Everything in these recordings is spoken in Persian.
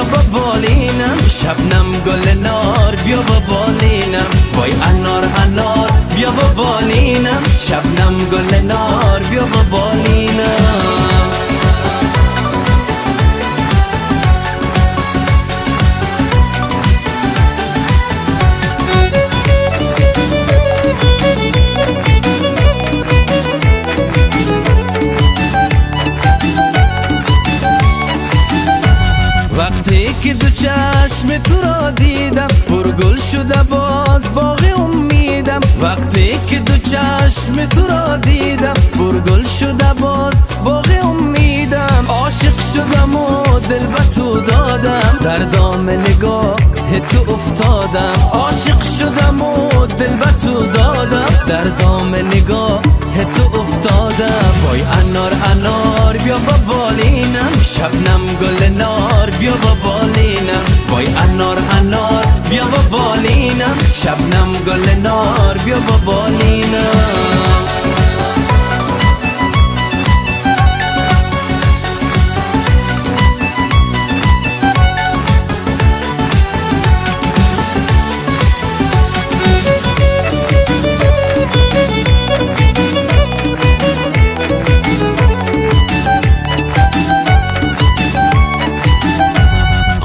بیا با بالینم، شبنم گل نار بیا با بالینم. وای انار انار بیا با بالینم، شبنم گل نار بیا با بالینم. وقتی که دو چشم تو را دیدم پرگل شده باز باغ امیدم. وقتی که دو چشم تو را دیدم پرگل شده باز باغ امیدم. عاشق شدم و دل به تو دادم، در دام نگاه تو افتادم. عاشق شدم و دل به تو دادم، در دام نگاه تو افتادم. وای انار انار بیا با بالینم، شبنم گل نار بیا با بالینم. وای انار انار بیا با بالینم، شبنم گل نار بیا با بالینم.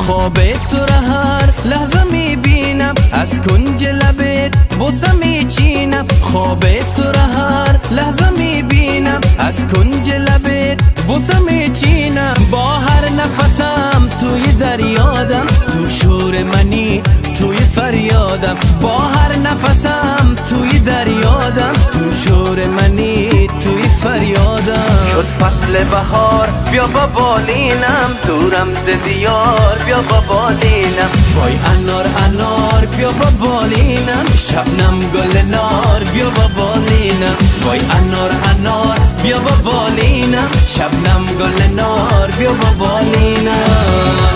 خواب تو را هر لحظه میبینم، از کنج لبت بوسه میچینم. خواب تو را هر لحظه میبینم، از کنج لبت بوسه میچینم. با هر نفسم توی دریادم، تو شور منی توی فریادم. با هر نفسم توی دریادم، تو شور منی توی فریادم. شد فصل بهار بیا با بالینم، دورم ز دیار بیا با بالینم. وای انار انار بیا با بالینم، شبنم گل نار بیا با بالینم. وای انار انار بیا با بالینم، شبنم گل نار بیا با بالینم.